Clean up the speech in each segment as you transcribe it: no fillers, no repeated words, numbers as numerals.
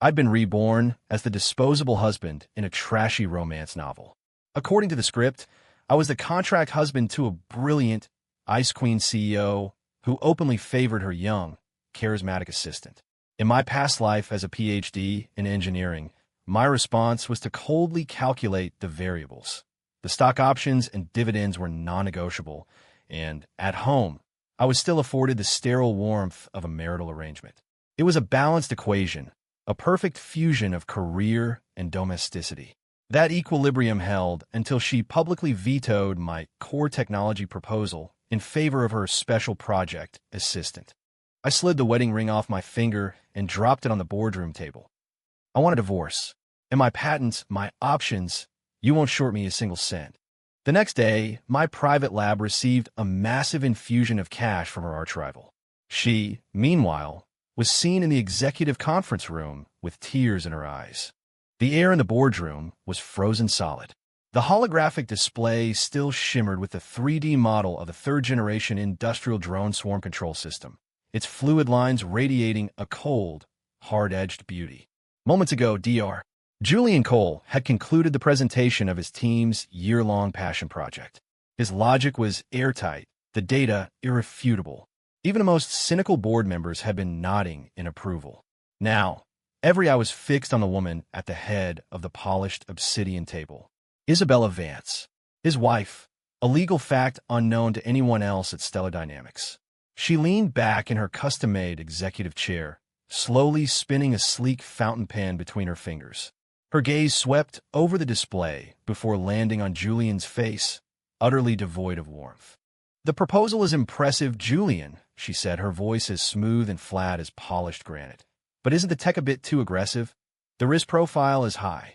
I'd been reborn as the disposable husband in a trashy romance novel. According to the script, I was the contract husband to a brilliant Ice Queen CEO who openly favored her young, charismatic assistant. In my past life as a PhD in engineering, my response was to coldly calculate the variables. The stock options and dividends were non-negotiable, and at home, I was still afforded the sterile warmth of a marital arrangement. It was a balanced equation, a perfect fusion of career and domesticity. That equilibrium held until she publicly vetoed my core technology proposal in favor of her special project assistant. I slid the wedding ring off my finger and dropped it on the boardroom table. I want a divorce. And my patents, my options, you won't short me a single cent. The next day, my private lab received a massive infusion of cash from her archrival. She, meanwhile, was seen in the executive conference room with tears in her eyes. The air in the boardroom was frozen solid. The holographic display still shimmered with the 3D model of the third-generation industrial drone swarm control system, its fluid lines radiating a cold, hard-edged beauty. Moments ago, Dr. Julian Cole had concluded the presentation of his team's year-long passion project. His logic was airtight, the data irrefutable. Even the most cynical board members had been nodding in approval. Now, every eye was fixed on the woman at the head of the polished obsidian table. Isabella Vance, his wife, a legal fact unknown to anyone else at Stellar Dynamics. She leaned back in her custom-made executive chair, slowly spinning a sleek fountain pen between her fingers. Her gaze swept over the display before landing on Julian's face, utterly devoid of warmth. "The proposal is impressive, Julian," she said, her voice as smooth and flat as polished granite. "But isn't the tech a bit too aggressive? The risk profile is high.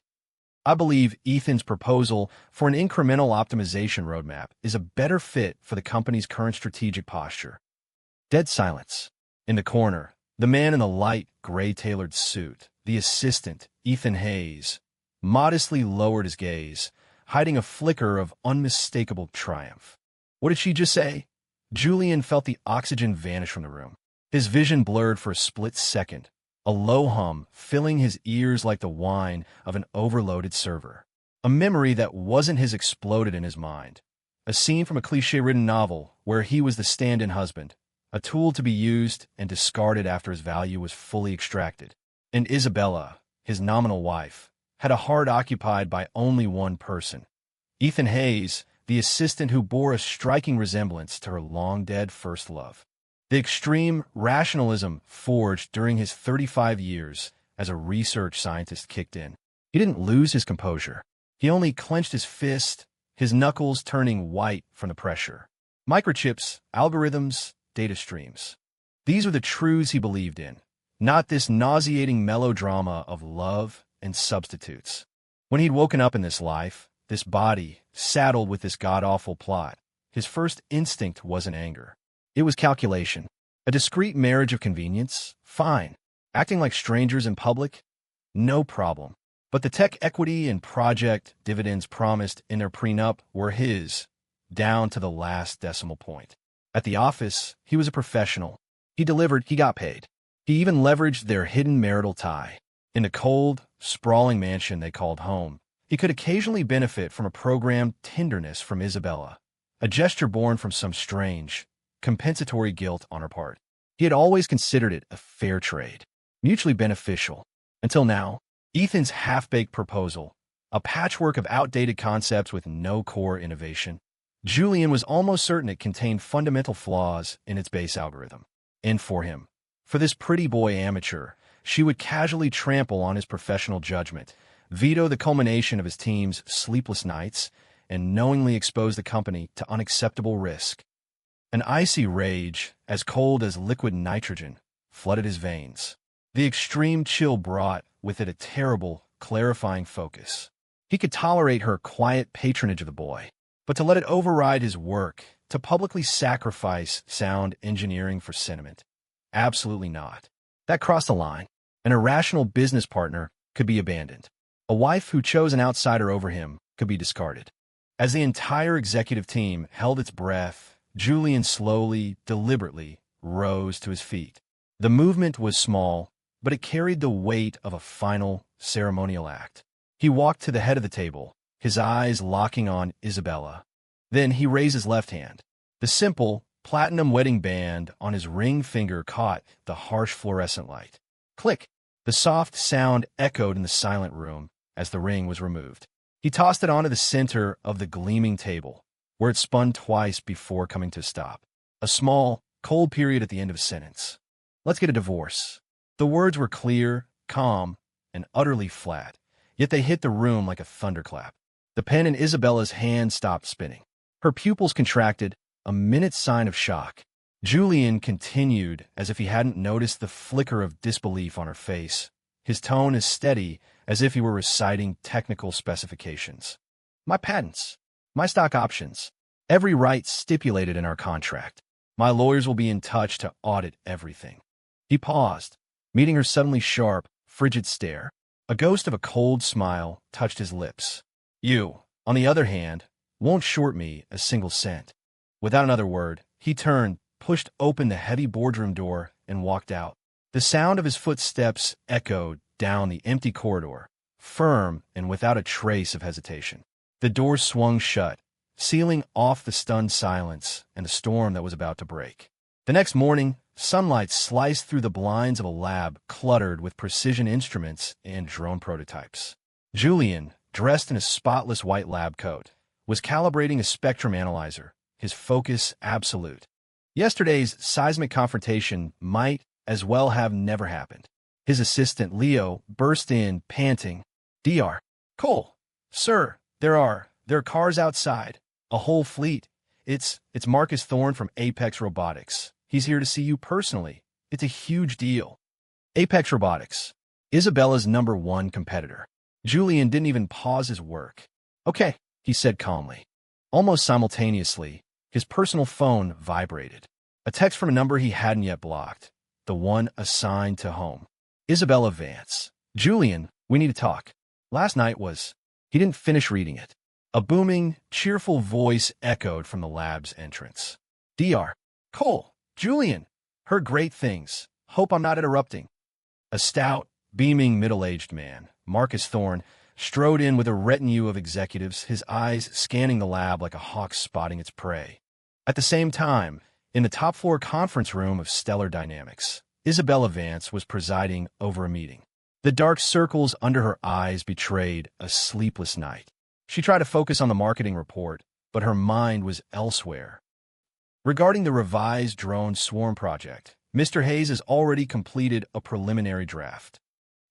I believe Ethan's proposal for an incremental optimization roadmap is a better fit for the company's current strategic posture." Dead silence. In the corner, the man in the light, gray-tailored suit, the assistant, Ethan Hayes, modestly lowered his gaze, hiding a flicker of unmistakable triumph. What did she just say? Julian felt the oxygen vanish from the room. His vision blurred for a split second, a low hum filling his ears like the whine of an overloaded server. A memory that wasn't his exploded in his mind. A scene from a cliché-ridden novel where he was the stand-in husband, a tool to be used and discarded after his value was fully extracted. And Isabella, his nominal wife, had a heart occupied by only one person. Ethan Hayes, the assistant who bore a striking resemblance to her long-dead first love. The extreme rationalism forged during his 35 years as a research scientist kicked in. He didn't lose his composure. He only clenched his fist, his knuckles turning white from the pressure. Microchips, algorithms, data streams. These were the truths he believed in, not this nauseating melodrama of love and substitutes. When he'd woken up in this life, this body, saddled with this god-awful plot, his first instinct wasn't anger. It was calculation. A discreet marriage of convenience? Fine. Acting like strangers in public? No problem. But the tech equity and project dividends promised in their prenup were his, down to the last decimal point. At the office, he was a professional. He delivered, he got paid. He even leveraged their hidden marital tie. In the cold, sprawling mansion they called home, he could occasionally benefit from a programmed tenderness from Isabella, a gesture born from some strange, compensatory guilt on her part. He had always considered it a fair trade, mutually beneficial. Until now, Ethan's half-baked proposal, a patchwork of outdated concepts with no core innovation. Julian was almost certain it contained fundamental flaws in its base algorithm. And for him, for this pretty boy amateur, she would casually trample on his professional judgment, veto the culmination of his team's sleepless nights, and knowingly expose the company to unacceptable risk. An icy rage, as cold as liquid nitrogen, flooded his veins. The extreme chill brought with it a terrible, clarifying focus. He could tolerate her quiet patronage of the boy, but to let it override his work, to publicly sacrifice sound engineering for sentiment? Absolutely not. That crossed the line. An irrational business partner could be abandoned. A wife who chose an outsider over him could be discarded. As the entire executive team held its breath, Julian slowly, deliberately, rose to his feet. The movement was small, but it carried the weight of a final ceremonial act. He walked to the head of the table, his eyes locking on Isabella. Then he raised his left hand. The simple, platinum wedding band on his ring finger caught the harsh fluorescent light. Click! The soft sound echoed in the silent room as the ring was removed. He tossed it onto the center of the gleaming table, where it spun twice before coming to a stop. A small, cold period at the end of a sentence. Let's get a divorce. The words were clear, calm, and utterly flat, yet they hit the room like a thunderclap. The pen in Isabella's hand stopped spinning. Her pupils contracted, a minute's sign of shock. Julian continued as if he hadn't noticed the flicker of disbelief on her face, his tone as steady as if he were reciting technical specifications. My patents, my stock options, every right stipulated in our contract. My lawyers will be in touch to audit everything. He paused, meeting her suddenly sharp, frigid stare. A ghost of a cold smile touched his lips. You, on the other hand, won't short me a single cent. Without another word, he turned, pushed open the heavy boardroom door, and walked out. The sound of his footsteps echoed down the empty corridor, firm and without a trace of hesitation. The door swung shut, sealing off the stunned silence and the storm that was about to break. The next morning, sunlight sliced through the blinds of a lab cluttered with precision instruments and drone prototypes. Julian, dressed in a spotless white lab coat, was calibrating a spectrum analyzer, his focus absolute. Yesterday's seismic confrontation might as well have never happened. His assistant, Leo, burst in, panting. Dr. Cole, sir, there are cars outside. A whole fleet. It's Marcus Thorne from Apex Robotics. He's here to see you personally. It's a huge deal. Apex Robotics, Isabella's #1 competitor. Julian didn't even pause his work. Okay, he said calmly. Almost simultaneously, his personal phone vibrated. A text from a number he hadn't yet blocked, the one assigned to home. Isabella Vance. Julian, we need to talk. Last night was... He didn't finish reading it. A booming, cheerful voice echoed from the lab's entrance. Dr. Cole, Julian, heard great things. Hope I'm not interrupting. A stout, beaming middle-aged man, Marcus Thorne, strode in with a retinue of executives, his eyes scanning the lab like a hawk spotting its prey. At the same time, in the top-floor conference room of Stellar Dynamics, Isabella Vance was presiding over a meeting. The dark circles under her eyes betrayed a sleepless night. She tried to focus on the marketing report, but her mind was elsewhere. Regarding the revised drone swarm project, Mr. Hayes has already completed a preliminary draft.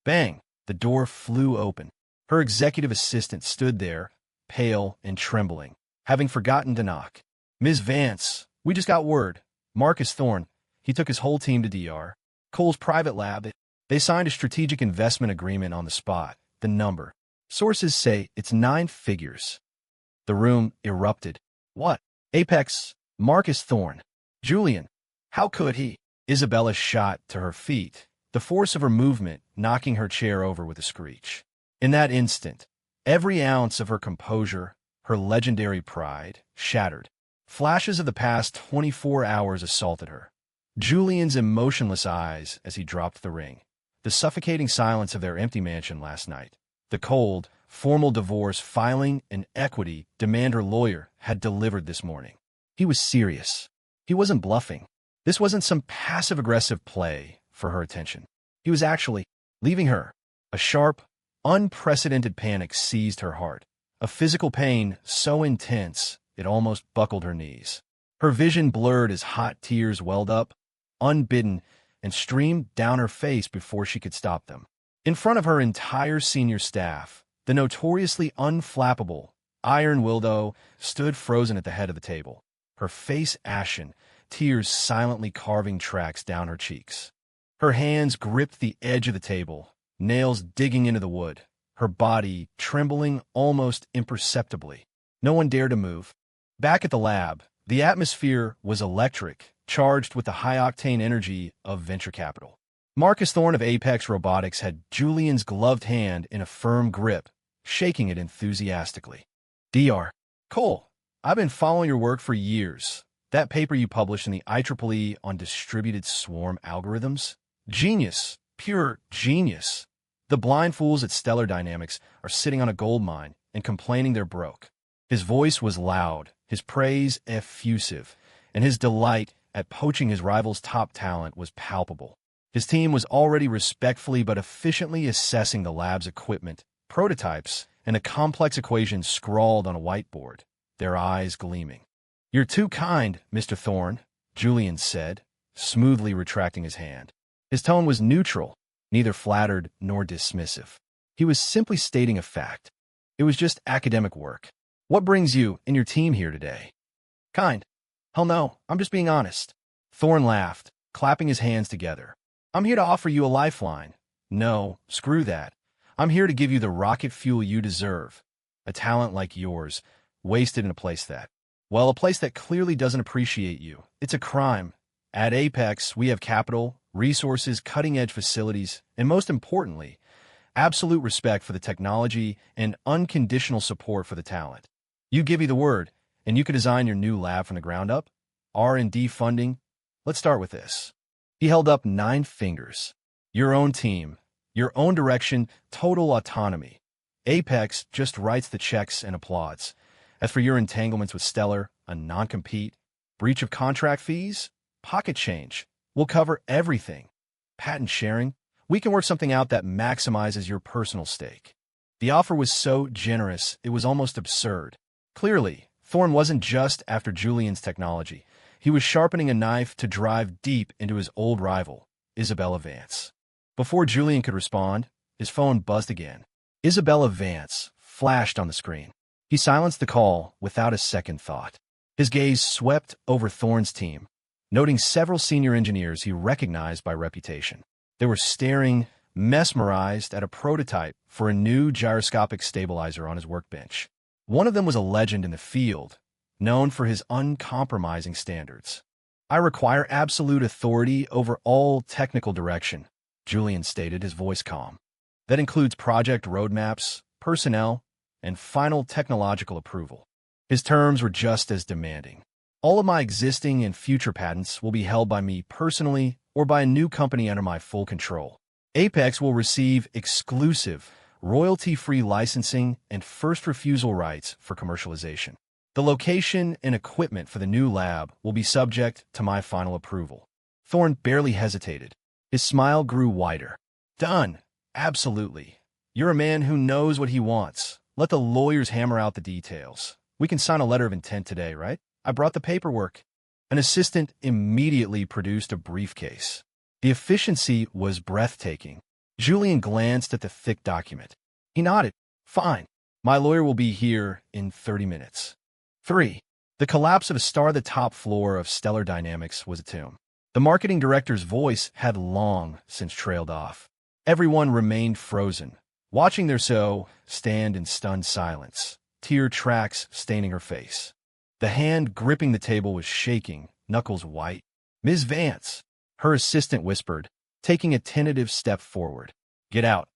Bang! The door flew open. Her executive assistant stood there, pale and trembling, having forgotten to knock. Ms. Vance, we just got word. Marcus Thorne, he took his whole team to Dr. Cole's private lab. They signed a strategic investment agreement on the spot. The number. Sources say it's 9 figures. The room erupted. What? Apex, Marcus Thorne. Julian, how could he? Isabella shot to her feet, the force of her movement knocking her chair over with a screech. In that instant, every ounce of her composure, her legendary pride, shattered. Flashes of the past 24 hours assaulted her. Julian's emotionless eyes as he dropped the ring. The suffocating silence of their empty mansion last night. The cold, formal divorce filing and equity demand her lawyer had delivered this morning. He was serious. He wasn't bluffing. This wasn't some passive-aggressive play for her attention. He was actually leaving her. A sharp, unprecedented panic seized her heart. A physical pain so intense it almost buckled her knees. Her vision blurred as hot tears welled up, unbidden, and streamed down her face before she could stop them. In front of her entire senior staff, the notoriously unflappable Iron Wildo stood frozen at the head of the table, her face ashen, tears silently carving tracks down her cheeks. Her hands gripped the edge of the table, nails digging into the wood, her body trembling almost imperceptibly. No one dared to move. Back at the lab, the atmosphere was electric, charged with the high-octane energy of venture capital. Marcus Thorne of Apex Robotics had Julian's gloved hand in a firm grip, shaking it enthusiastically. Dr. Cole, I've been following your work for years. That paper you published in the IEEE on distributed swarm algorithms? Genius. Pure genius. The blind fools at Stellar Dynamics are sitting on a gold mine and complaining they're broke. His voice was loud, his praise effusive, and his delight at poaching his rival's top talent was palpable. His team was already respectfully but efficiently assessing the lab's equipment, prototypes, and a complex equation scrawled on a whiteboard, their eyes gleaming. "You're too kind, Mr. Thorne," Julian said, smoothly retracting his hand. His tone was neutral, neither flattered nor dismissive. He was simply stating a fact. It was just academic work. "What brings you and your team here today?" "Kind? Hell no, I'm just being honest." Thorne laughed, clapping his hands together. "I'm here to offer you a lifeline." "No, screw that. I'm here to give you the rocket fuel you deserve. A talent like yours, wasted in a place a place that clearly doesn't appreciate you. It's a crime. At Apex, we have capital, resources, cutting-edge facilities, and most importantly, absolute respect for the technology and unconditional support for the talent. You give me the word, and you can design your new lab from the ground up. R&D funding. Let's start with this." He held up 9 fingers. "Your own team, your own direction, total autonomy. Apex just writes the checks and applauds. As for your entanglements with Stellar, a non-compete, breach of contract fees, pocket change, we'll cover everything. Patent sharing, we can work something out that maximizes your personal stake." The offer was so generous, it was almost absurd. Clearly, Thorne wasn't just after Julian's technology. He was sharpening a knife to drive deep into his old rival, Isabella Vance. Before Julian could respond, his phone buzzed again. Isabella Vance flashed on the screen. He silenced the call without a second thought. His gaze swept over Thorne's team, noting several senior engineers he recognized by reputation. They were staring, mesmerized, at a prototype for a new gyroscopic stabilizer on his workbench. One of them was a legend in the field, known for his uncompromising standards. "I require absolute authority over all technical direction," Julian stated, his voice calm. "That includes project roadmaps, personnel, and final technological approval." His terms were just as demanding. "All of my existing and future patents will be held by me personally or by a new company under my full control. Apex will receive exclusive, royalty-free licensing and first refusal rights for commercialization. The location and equipment for the new lab will be subject to my final approval." Thorne barely hesitated. His smile grew wider. "Done. Absolutely. You're a man who knows what he wants. Let the lawyers hammer out the details. We can sign a letter of intent today, right? I brought the paperwork." An assistant immediately produced a briefcase. The efficiency was breathtaking. Julian glanced at the thick document. He nodded. "Fine. My lawyer will be here in 30 minutes. 3. The collapse of a star at the top floor of Stellar Dynamics was a tomb. The marketing director's voice had long since trailed off. Everyone remained frozen, watching their so stand in stunned silence, tear tracks staining her face. The hand gripping the table was shaking, knuckles white. "Ms. Vance," her assistant whispered, taking a tentative step forward. "Get out."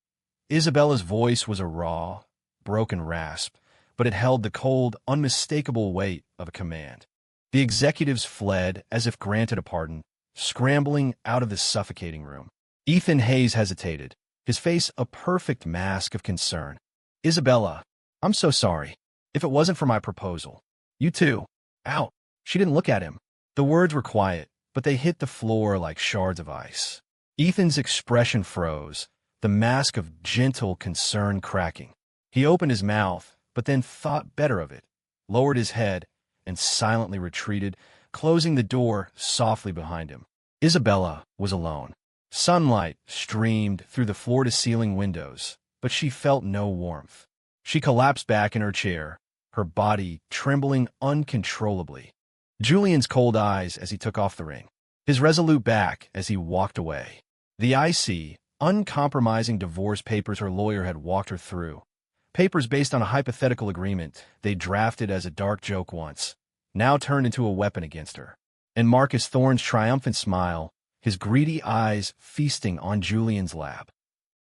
Isabella's voice was a raw, broken rasp, but it held the cold, unmistakable weight of a command. The executives fled as if granted a pardon, scrambling out of the suffocating room. Ethan Hayes hesitated, his face a perfect mask of concern. "Isabella, I'm so sorry. If it wasn't for my proposal. You too. Out." She didn't look at him. The words were quiet, but they hit the floor like shards of ice. Ethan's expression froze, the mask of gentle concern cracking. He opened his mouth, but then thought better of it, lowered his head, and silently retreated, closing the door softly behind him. Isabella was alone. Sunlight streamed through the floor-to-ceiling windows, but she felt no warmth. She collapsed back in her chair, her body trembling uncontrollably. Julian's cold eyes as he took off the ring, his resolute back as he walked away. The icy, uncompromising divorce papers her lawyer had walked her through. Papers based on a hypothetical agreement they drafted as a dark joke once, now turned into a weapon against her. And Marcus Thorne's triumphant smile, his greedy eyes feasting on Julian's lab.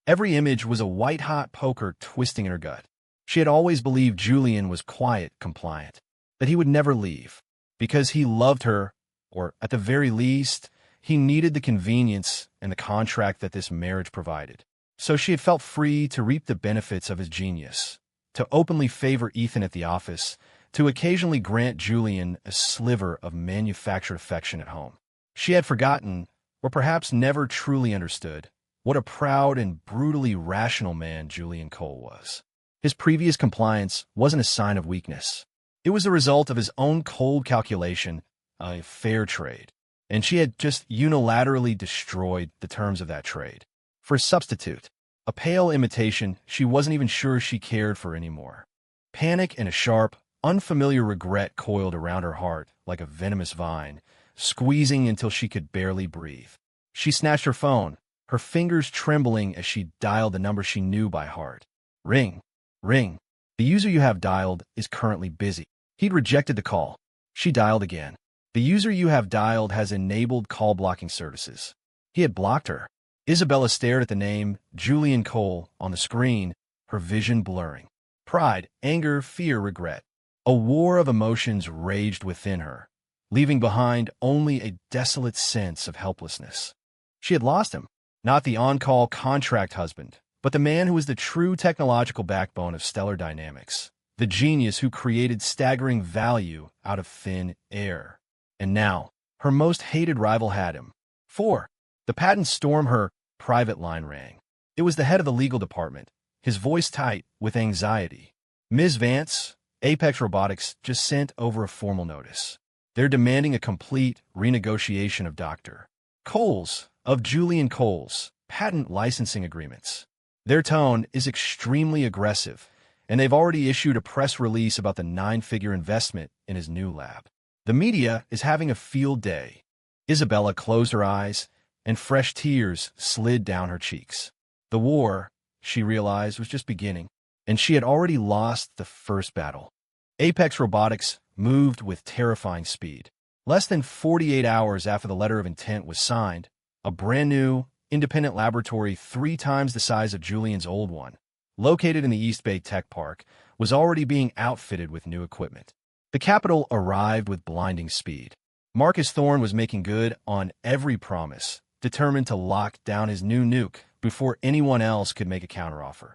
Every image was a white-hot poker twisting in her gut. She had always believed Julian was quiet, compliant, that he would never leave, because he loved her, or at the very least, He needed the convenience and the contract that this marriage provided. So she had felt free to reap the benefits of his genius, to openly favor Ethan at the office, to occasionally grant Julian a sliver of manufactured affection at home. She had forgotten, or perhaps never truly understood, what a proud and brutally rational man Julian Cole was. His previous compliance wasn't a sign of weakness. It was the result of his own cold calculation, a fair trade, and she had just unilaterally destroyed the terms of that trade. For a substitute, a pale imitation she wasn't even sure she cared for anymore. Panic and a sharp, unfamiliar regret coiled around her heart like a venomous vine, squeezing until she could barely breathe. She snatched her phone, her fingers trembling as she dialed the number she knew by heart. Ring. Ring. The user you have dialed is currently busy. He'd rejected the call. She dialed again. The user you have dialed has enabled call blocking services. He had blocked her. Isabella stared at the name Julian Cole on the screen, her vision blurring. Pride, anger, fear, regret. A war of emotions raged within her, leaving behind only a desolate sense of helplessness. She had lost him, not the on-call contract husband, but the man who was the true technological backbone of Stellar Dynamics, the genius who created staggering value out of thin air. And now, her most hated rival had him. 4. The patent storm her private line rang. It was the head of the legal department, his voice tight with anxiety. Ms. Vance, Apex Robotics just sent over a formal notice. They're demanding a complete renegotiation of Dr. Cole's, of Julian Cole's, patent licensing agreements. Their tone is extremely aggressive, and they've already issued a press release about the 9-figure investment in his new lab. The media is having a field day. Isabella closed her eyes, and fresh tears slid down her cheeks. The war, she realized, was just beginning, and she had already lost the first battle. Apex Robotics moved with terrifying speed. Less than 48 hours after the letter of intent was signed, a brand-new, independent laboratory 3 times the size of Julian's old one, located in the East Bay Tech Park, was already being outfitted with new equipment. The capital arrived with blinding speed. Marcus Thorne was making good on every promise, determined to lock down his new nuke before anyone else could make a counteroffer.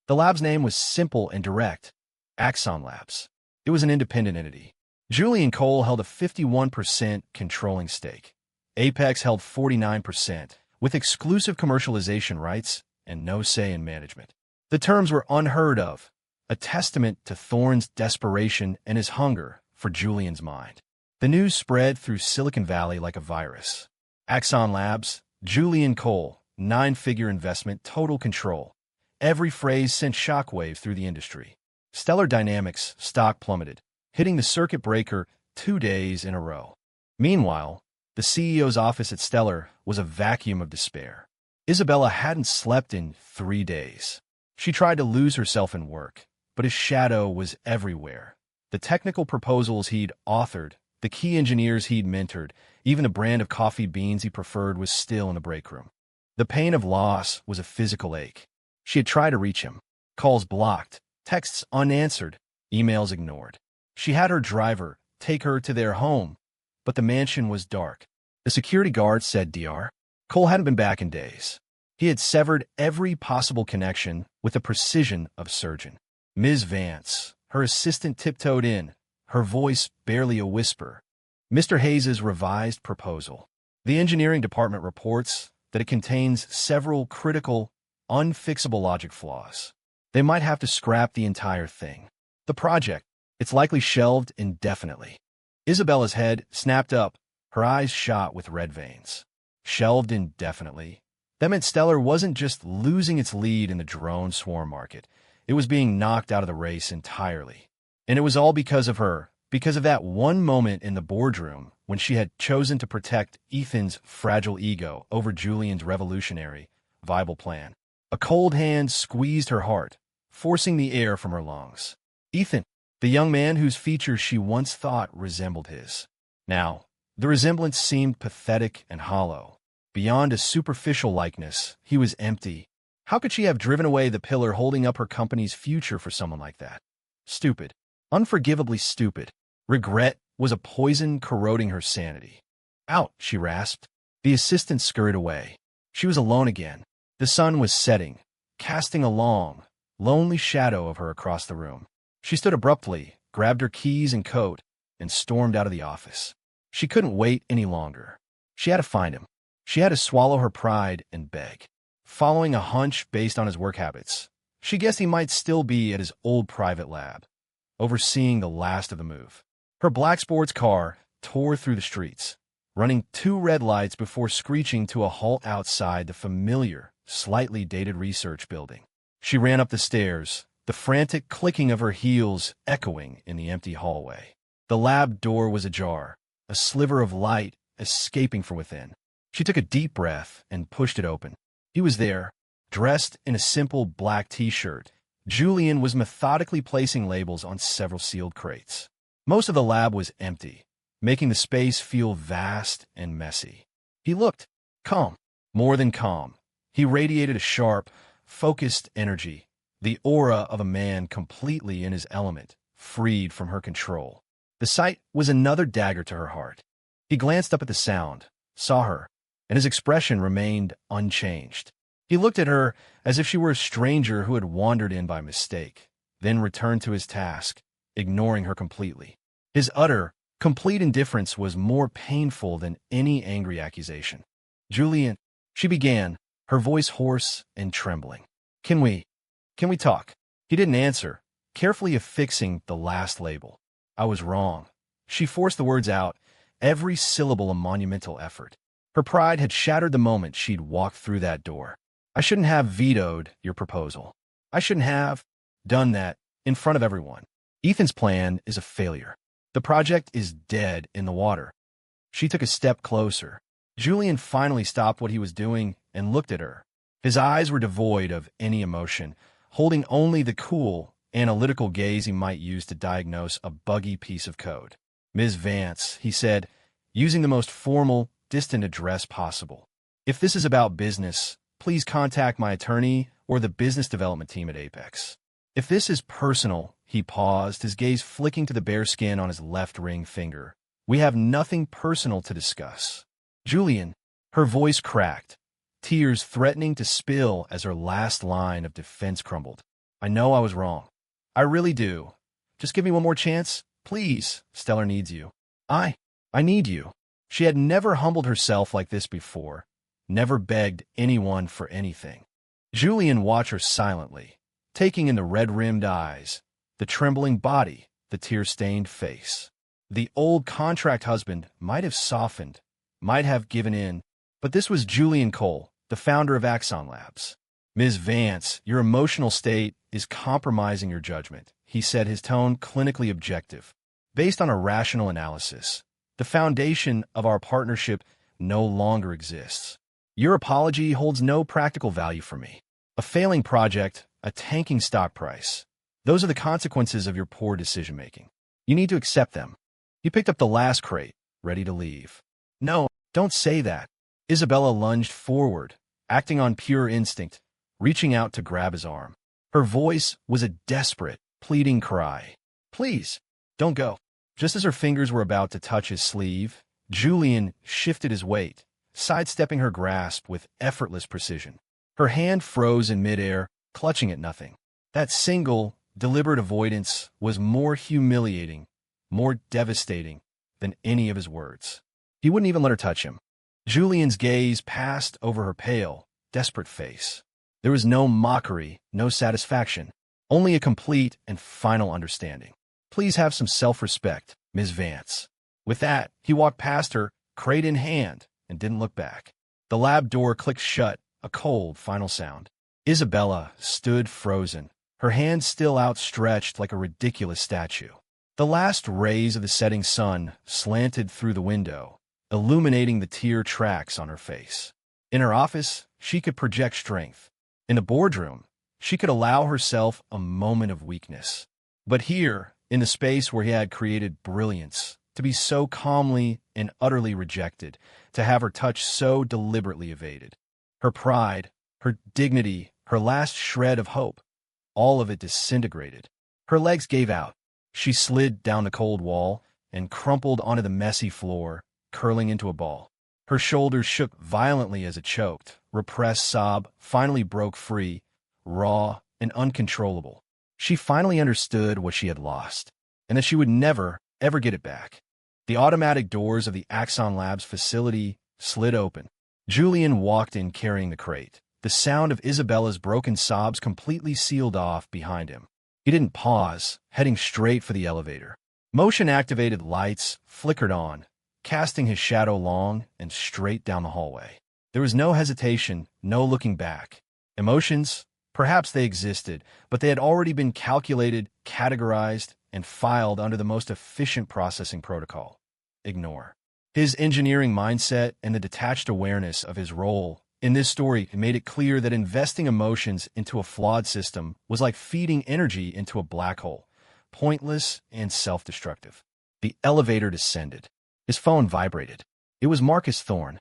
The lab's name was simple and direct: Axon Labs. It was an independent entity. Julian Cole held a 51% controlling stake. Apex held 49%, with exclusive commercialization rights and no say in management. The terms were unheard of, a testament to Thorne's desperation and his hunger for Julian's mind. The news spread through Silicon Valley like a virus. Axon Labs, Julian Cole, 9-figure investment, total control. Every phrase sent shockwaves through the industry. Stellar Dynamics stock plummeted, hitting the circuit breaker 2 days in a row. Meanwhile, the CEO's office at Stellar was a vacuum of despair. Isabella hadn't slept in 3 days. She tried to lose herself in work, but his shadow was everywhere. The technical proposals he'd authored, the key engineers he'd mentored, even the brand of coffee beans he preferred was still in the break room. The pain of loss was a physical ache. She had tried to reach him. Calls blocked, texts unanswered, emails ignored. She had her driver take her to their home, but the mansion was dark. The security guard said Dr. Cole hadn't been back in days. He had severed every possible connection with the precision of a surgeon. Ms. Vance, her assistant, tiptoed in, her voice barely a whisper. Mr. Hayes's revised proposal. The engineering department reports that it contains several critical, unfixable logic flaws. They might have to scrap the entire thing. The project, it's likely shelved indefinitely. Isabella's head snapped up, her eyes shot with red veins. Shelved indefinitely. That meant Stellar wasn't just losing its lead in the drone swarm market. It was being knocked out of the race entirely. And it was all because of her, because of that one moment in the boardroom when she had chosen to protect Ethan's fragile ego over Julian's revolutionary, viable plan. A cold hand squeezed her heart, forcing the air from her lungs. Ethan, the young man whose features she once thought resembled his. Now, the resemblance seemed pathetic and hollow. Beyond a superficial likeness, he was empty. How could she have driven away the pillar holding up her company's future for someone like that? Stupid. Unforgivably stupid. Regret was a poison corroding her sanity. Out, she rasped. The assistant scurried away. She was alone again. The sun was setting, casting a long, lonely shadow of her across the room. She stood abruptly, grabbed her keys and coat, and stormed out of the office. She couldn't wait any longer. She had to find him. She had to swallow her pride and beg. Following a hunch based on his work habits, she guessed he might still be at his old private lab, overseeing the last of the move. Her black sports car tore through the streets, running 2 red lights before screeching to a halt outside the familiar, slightly dated research building. She ran up the stairs, the frantic clicking of her heels echoing in the empty hallway. The lab door was ajar, a sliver of light escaping from within. She took a deep breath and pushed it open. He was there, dressed in a simple black t-shirt. Julian was methodically placing labels on several sealed crates. Most of the lab was empty, making the space feel vast and messy. He looked calm, more than calm. He radiated a sharp, focused energy, the aura of a man completely in his element, freed from her control. The sight was another dagger to her heart. He glanced up at the sound, saw her, and his expression remained unchanged. He looked at her as if she were a stranger who had wandered in by mistake, then returned to his task, ignoring her completely. His utter, complete indifference was more painful than any angry accusation. "Julian," she began, her voice hoarse and trembling. Can we talk?" He didn't answer, carefully affixing the last label. "I was wrong." She forced the words out, every syllable a monumental effort. Her pride had shattered the moment she'd walked through that door. "I shouldn't have vetoed your proposal. I shouldn't have done that in front of everyone. Ethan's plan is a failure. The project is dead in the water." She took a step closer. Julian finally stopped what he was doing and looked at her. His eyes were devoid of any emotion, holding only the cool, analytical gaze he might use to diagnose a buggy piece of code. "Ms. Vance," he said, using the most formal, distant address possible. "If this is about business, please contact my attorney or the business development team at Apex. If this is personal," he paused, his gaze flicking to the bare skin on his left ring finger, "we have nothing personal to discuss." "Julian," her voice cracked, tears threatening to spill as her last line of defense crumbled. "I know I was wrong. I really do. Just give me one more chance, please. Stellar needs you. I need you." She had never humbled herself like this before, never begged anyone for anything. Julian watched her silently, taking in the red-rimmed eyes, the trembling body, the tear-stained face. The old contract husband might have softened, might have given in, but this was Julian Cole, the founder of Axon Labs. "Ms. Vance, your emotional state is compromising your judgment," he said, his tone clinically objective. "Based on a rational analysis, the foundation of our partnership no longer exists. Your apology holds no practical value for me. A failing project, a tanking stock price. Those are the consequences of your poor decision-making. You need to accept them." He picked up the last crate, ready to leave. "No, don't say that." Isabella lunged forward, acting on pure instinct, reaching out to grab his arm. Her voice was a desperate, pleading cry. "Please, don't go." Just as her fingers were about to touch his sleeve, Julian shifted his weight, sidestepping her grasp with effortless precision. Her hand froze in midair, clutching at nothing. That single, deliberate avoidance was more humiliating, more devastating than any of his words. He wouldn't even let her touch him. Julian's gaze passed over her pale, desperate face. There was no mockery, no satisfaction, only a complete and final understanding. "Please have some self-respect, Ms. Vance." With that, he walked past her, crate in hand, and didn't look back. The lab door clicked shut, a cold, final sound. Isabella stood frozen, her hands still outstretched like a ridiculous statue. The last rays of the setting sun slanted through the window, illuminating the tear tracks on her face. In her office, she could project strength. In the boardroom, she could allow herself a moment of weakness. But here, in the space where he had created brilliance, to be so calmly and utterly rejected, to have her touch so deliberately evaded. Her pride, her dignity, her last shred of hope, all of it disintegrated. Her legs gave out. She slid down the cold wall and crumpled onto the messy floor, curling into a ball. Her shoulders shook violently as it choked. Repressed sob finally broke free, raw and uncontrollable. She finally understood what she had lost, and that she would never, ever get it back. The automatic doors of the Axon Labs facility slid open. Julian walked in carrying the crate, the sound of Isabella's broken sobs completely sealed off behind him. He didn't pause, heading straight for the elevator. Motion-activated lights flickered on, casting his shadow long and straight down the hallway. There was no hesitation, no looking back. Emotions? Perhaps they existed, but they had already been calculated, categorized, and filed under the most efficient processing protocol. Ignore. His engineering mindset and the detached awareness of his role in this story made it clear that investing emotions into a flawed system was like feeding energy into a black hole, pointless and self-destructive. The elevator descended. His phone vibrated. It was Marcus Thorne.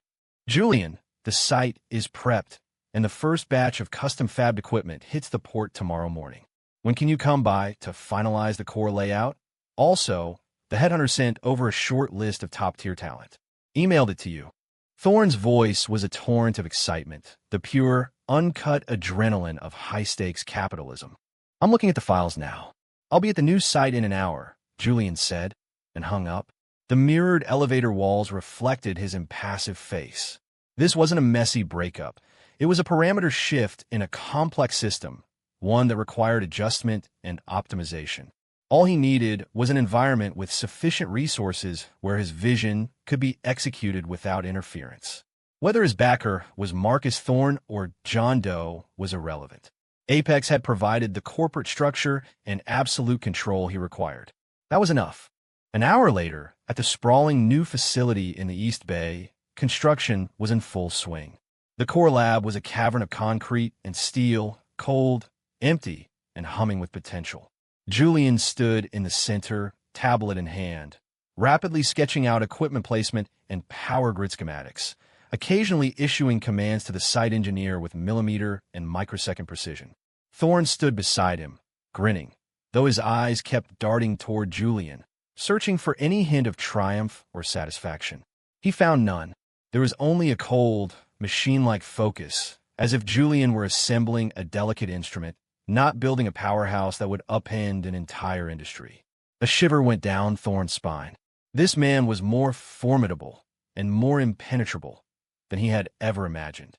"Julian, the site is prepped, and the first batch of custom-fabbed equipment hits the port tomorrow morning. When can you come by to finalize the core layout? Also, the headhunter sent over a short list of top-tier talent. Emailed it to you." Thorne's voice was a torrent of excitement, the pure, uncut adrenaline of high-stakes capitalism. "I'm looking at the files now. I'll be at the new site in an hour," Julian said, and hung up. The mirrored elevator walls reflected his impassive face. This wasn't a messy breakup. It was a parameter shift in a complex system, one that required adjustment and optimization. All he needed was an environment with sufficient resources where his vision could be executed without interference. Whether his backer was Marcus Thorne or John Doe was irrelevant. Apex had provided the corporate structure and absolute control he required. That was enough. An hour later, at the sprawling new facility in the East Bay, construction was in full swing. The core lab was a cavern of concrete and steel, cold, empty, and humming with potential. Julian stood in the center, tablet in hand, rapidly sketching out equipment placement and power grid schematics, occasionally issuing commands to the site engineer with millimeter and microsecond precision. Thorne stood beside him, grinning, though his eyes kept darting toward Julian, searching for any hint of triumph or satisfaction. He found none. There was only a cold, machine-like focus, as if Julian were assembling a delicate instrument, not building a powerhouse that would upend an entire industry. A shiver went down Thorne's spine. This man was more formidable and more impenetrable than he had ever imagined.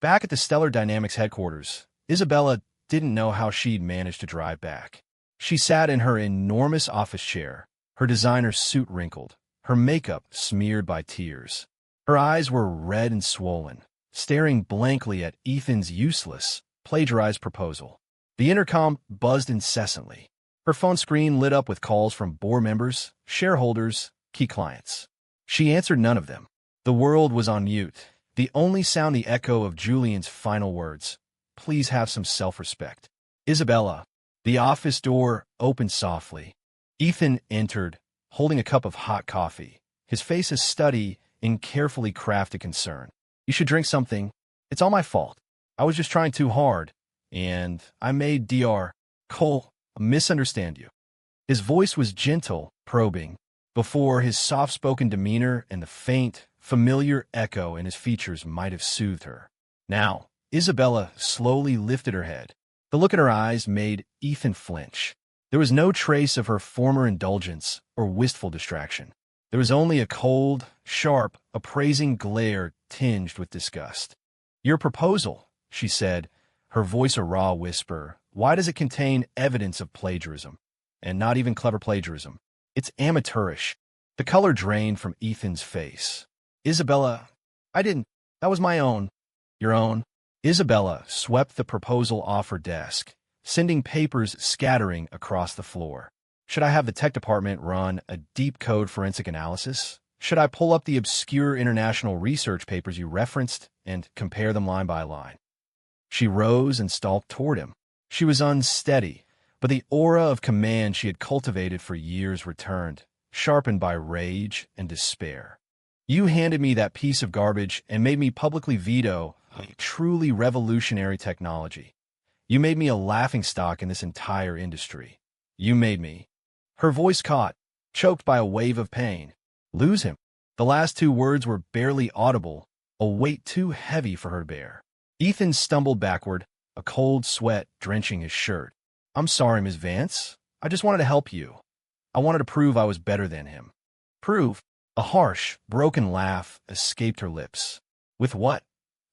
Back at the Stellar Dynamics headquarters, Isabella didn't know how she'd managed to drive back. She sat in her enormous office chair, her designer suit wrinkled, her makeup smeared by tears. Her eyes were red and swollen, staring blankly at Ethan's useless, plagiarized proposal. The intercom buzzed incessantly. Her phone screen lit up with calls from board members, shareholders, key clients. She answered none of them. The world was on mute. The only sound the echo of Julian's final words. "Please have some self-respect." "Isabella." The office door opened softly. Ethan entered, holding a cup of hot coffee, his face a study in carefully crafted concern. "You should drink something. It's all my fault. I was just trying too hard, and I made Dr. Cole misunderstand you." His voice was gentle, probing, before his soft-spoken demeanor and the faint, familiar echo in his features might have soothed her. Now, Isabella slowly lifted her head. The look in her eyes made Ethan flinch. There was no trace of her former indulgence or wistful distraction. There was only a cold, sharp, appraising glare tinged with disgust. "Your proposal," she said, her voice a raw whisper, "why does it contain evidence of plagiarism? And not even clever plagiarism. It's amateurish." The color drained from Ethan's face. "Isabella, I didn't. That was my own." "Your own?" Isabella swept the proposal off her desk, sending papers scattering across the floor. "Should I have the tech department run a deep code forensic analysis? Should I pull up the obscure international research papers you referenced and compare them line by line?" She rose and stalked toward him. She was unsteady, but the aura of command she had cultivated for years returned, sharpened by rage and despair. "You handed me that piece of garbage and made me publicly veto a truly revolutionary technology. You made me a laughingstock in this entire industry. You made me—" Her voice caught, choked by a wave of pain. "Lose him." The last two words were barely audible, a weight too heavy for her to bear. Ethan stumbled backward, a cold sweat drenching his shirt. "I'm sorry, Miss Vance. I just wanted to help you. I wanted to prove I was better than him." "Prove?" A harsh, broken laugh escaped her lips. "With what?"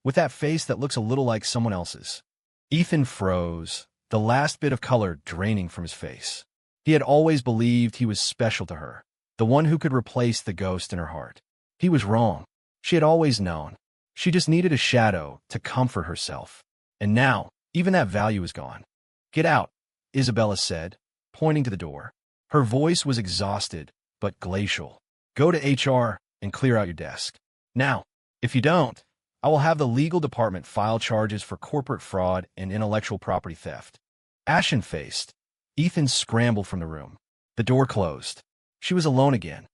"With that face that looks a little like someone else's." Ethan froze, the last bit of color draining from his face. He had always believed he was special to her, the one who could replace the ghost in her heart. He was wrong. She had always known. She just needed a shadow to comfort herself. And now, even that value is gone. "Get out," Isabella said, pointing to the door. Her voice was exhausted, but glacial. "Go to HR and clear out your desk. Now, if you don't, I will have the legal department file charges for corporate fraud and intellectual property theft." Ashen-faced, Ethan scrambled from the room. The door closed. She was alone again.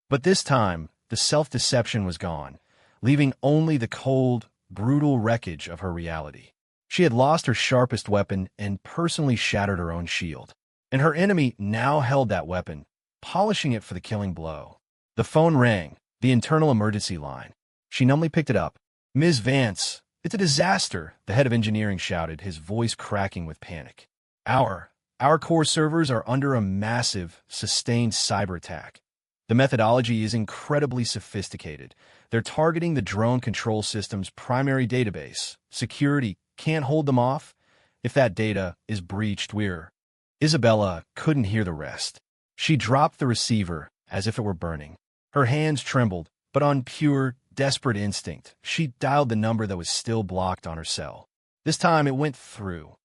But this time, the self-deception was gone, leaving only the cold, brutal wreckage of her reality. She had lost her sharpest weapon and personally shattered her own shield. And her enemy now held that weapon, polishing it for the killing blow. The phone rang, the internal emergency line. She numbly picked it up. "Ms. Vance, it's a disaster," the head of engineering shouted, his voice cracking with panic. Our core servers are under a massive, sustained cyber attack. The methodology is incredibly sophisticated. They're targeting the drone control system's primary database. Security can't hold them off. If that data is breached, we're... Isabella couldn't hear the rest. She dropped the receiver as if it were burning. Her hands trembled, but on pure, desperate instinct, she dialed the number that was still blocked on her cell. This time it went through.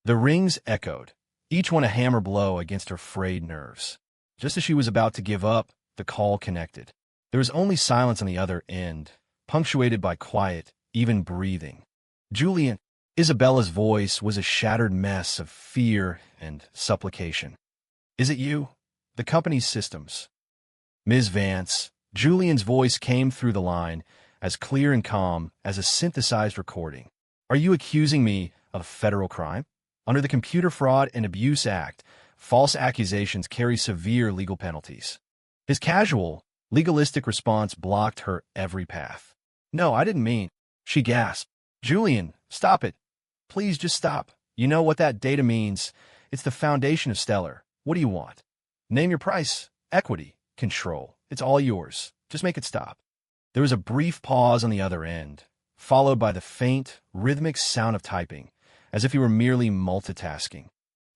The rings echoed, each one a hammer blow against her frayed nerves. Just as she was about to give up, the call connected. There was only silence on the other end, punctuated by quiet, even breathing. "Julian." Isabella's voice was a shattered mess of fear and supplication. "Is it you? The company's systems." "Ms. Vance." Julian's voice came through the line, as clear and calm as a synthesized recording. "Are you accusing me of federal crime? Under the Computer Fraud and Abuse Act, false accusations carry severe legal penalties." His casual, legalistic response blocked her every path. "No, I didn't mean..." She gasped. "Julian, stop it. Please just stop. You know what that data means. It's the foundation of Stellar. What do you want? Name your price, equity, control. It's all yours. Just make it stop." There was a brief pause on the other end, followed by the faint, rhythmic sound of typing, as if he were merely multitasking.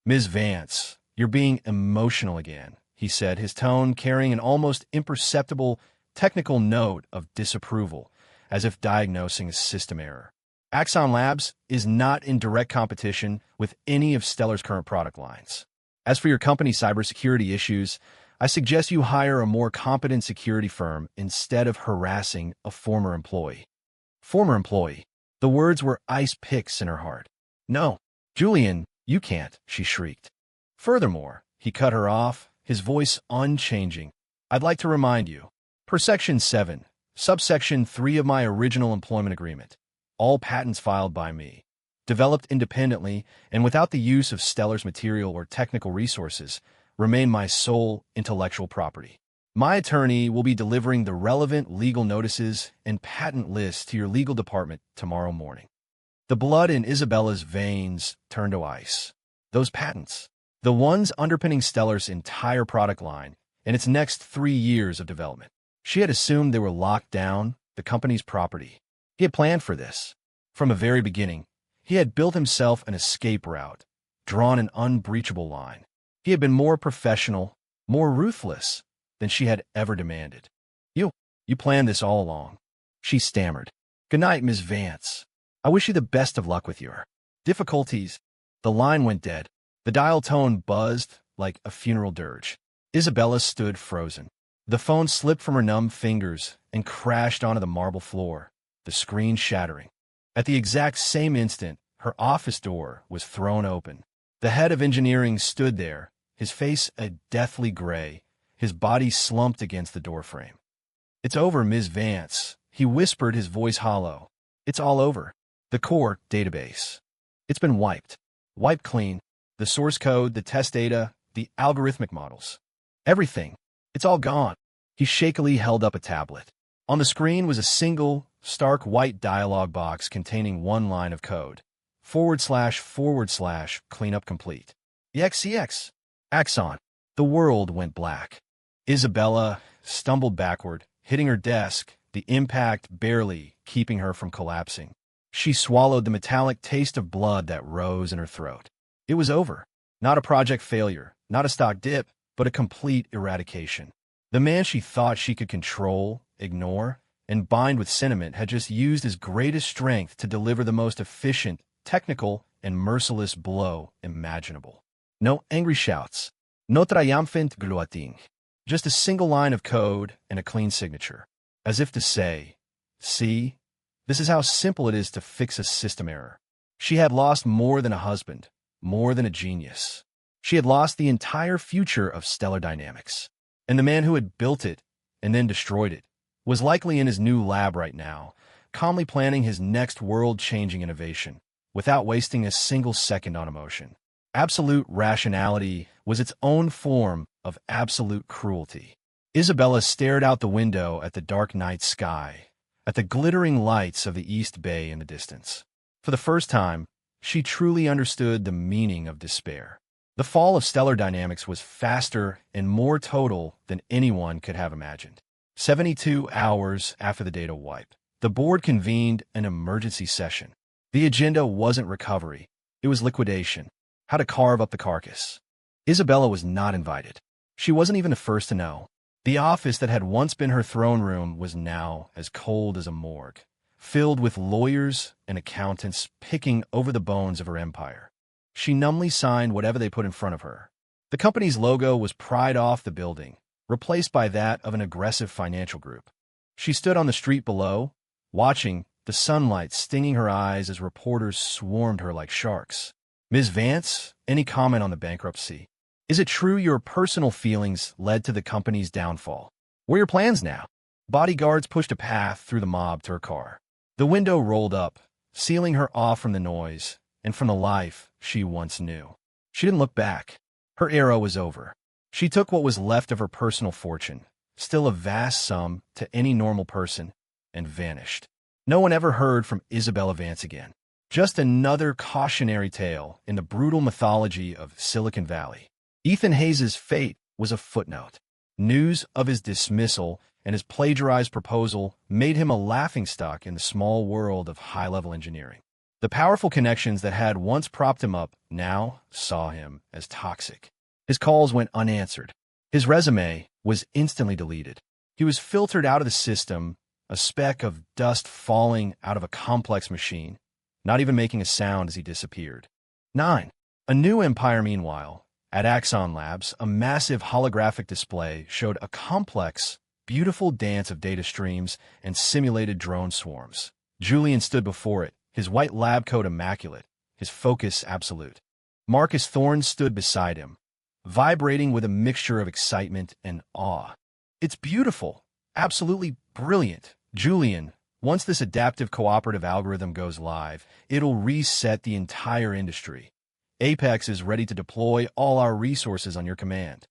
"Ms. Vance, you're being emotional again," he said, his tone carrying an almost imperceptible technical note of disapproval, as if diagnosing a system error. Axon Labs is not in direct competition with any of Stellar's current product lines. As for your company's cybersecurity issues, I suggest you hire a more competent security firm instead of harassing a former employee. Former employee. The words were ice picks in her heart. "No, Julian, you can't," she shrieked. "Furthermore," he cut her off, his voice unchanging, "I'd like to remind you, per Section 7, Subsection 3 of my original employment agreement, all patents filed by me, developed independently and without the use of Stellar's material or technical resources, remain my sole intellectual property. My attorney will be delivering the relevant legal notices and patent lists to your legal department tomorrow morning." The blood in Isabella's veins turned to ice. Those patents, the ones underpinning Stellar's entire product line and its next 3 years of development. She had assumed they were locked down, the company's property. He had planned for this. From the very beginning, he had built himself an escape route, drawn an unbreachable line. He had been more professional, more ruthless than she had ever demanded. You planned this all along," she stammered. "Good night, Ms. Vance. I wish you the best of luck with your difficulties." The line went dead. The dial tone buzzed like a funeral dirge. Isabella stood frozen. The phone slipped from her numb fingers and crashed onto the marble floor, the screen shattering. At the exact same instant, her office door was thrown open. The head of engineering stood there, his face a deathly gray, his body slumped against the doorframe. "It's over, Ms. Vance," he whispered, his voice hollow. "It's all over. The core database. It's been wiped. Wiped clean. The source code, the test data, the algorithmic models. Everything. It's all gone." He shakily held up a tablet. On the screen was a single, stark white dialog box containing one line of code. // cleanup complete. EXEX. Axon. The world went black. Isabella stumbled backward, hitting her desk, the impact barely keeping her from collapsing. She swallowed the metallic taste of blood that rose in her throat. It was over. Not a project failure, not a stock dip, but a complete eradication. The man she thought she could control, ignore, and bind with sentiment had just used his greatest strength to deliver the most efficient, technical, and merciless blow imaginable. No angry shouts. No triumphant gloating. Just a single line of code and a clean signature. As if to say, see, this is how simple it is to fix a system error. She had lost more than a husband, more than a genius. She had lost the entire future of Stellar Dynamics. And the man who had built it and then destroyed it was likely in his new lab right now, calmly planning his next world-changing innovation, without wasting a single second on emotion. Absolute rationality was its own form of absolute cruelty. Isabella stared out the window at the dark night sky, at the glittering lights of the East Bay in the distance. For the first time, she truly understood the meaning of despair. The fall of Stellar Dynamics was faster and more total than anyone could have imagined. 72 hours after the data wipe, the board convened an emergency session. The agenda wasn't recovery, it was liquidation. How to carve up the carcass. Isabella was not invited. She wasn't even the first to know. The office that had once been her throne room was now as cold as a morgue, filled with lawyers and accountants picking over the bones of her empire. She numbly signed whatever they put in front of her. The company's logo was pried off the building, replaced by that of an aggressive financial group. She stood on the street below, watching, the sunlight stinging her eyes as reporters swarmed her like sharks. Ms. Vance, any comment on the bankruptcy? Is it true your personal feelings led to the company's downfall? What are your plans now? Bodyguards pushed a path through the mob to her car. The window rolled up, sealing her off from the noise and from the life she once knew. She didn't look back. Her era was over. She took what was left of her personal fortune, still a vast sum to any normal person, and vanished. No one ever heard from Isabella Vance again. Just another cautionary tale in the brutal mythology of Silicon Valley. Ethan Hayes' fate was a footnote. News of his dismissal and his plagiarized proposal made him a laughingstock in the small world of high-level engineering. The powerful connections that had once propped him up now saw him as toxic. His calls went unanswered. His resume was instantly deleted. He was filtered out of the system, a speck of dust falling out of a complex machine, not even making a sound as he disappeared. 9. A new empire, meanwhile. At Axon Labs, a massive holographic display showed a complex, beautiful dance of data streams and simulated drone swarms. Julian stood before it, his white lab coat immaculate, his focus absolute. Marcus Thorne stood beside him, vibrating with a mixture of excitement and awe. It's beautiful, absolutely brilliant. Julian, once this adaptive cooperative algorithm goes live, it'll reset the entire industry. Apex is ready to deploy all our resources on your command.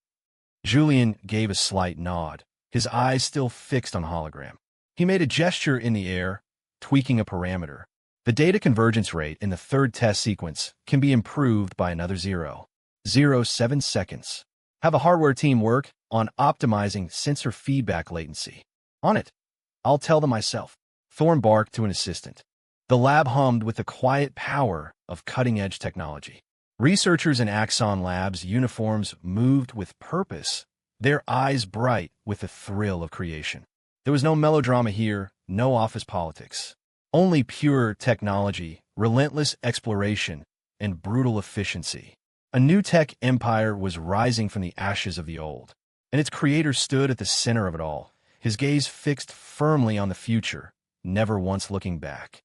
Julian gave a slight nod, his eyes still fixed on hologram. He made a gesture in the air, tweaking a parameter. The data convergence rate in the third test sequence can be improved by another 0.07 seconds. Have a hardware team work on optimizing sensor feedback latency. On it. I'll tell them myself. Thorne barked to an assistant. The lab hummed with the quiet power of cutting-edge technology. Researchers in Axon Labs' uniforms moved with purpose, their eyes bright with the thrill of creation. There was no melodrama here, no office politics. Only pure technology, relentless exploration, and brutal efficiency. A new tech empire was rising from the ashes of the old, and its creator stood at the center of it all, his gaze fixed firmly on the future, never once looking back.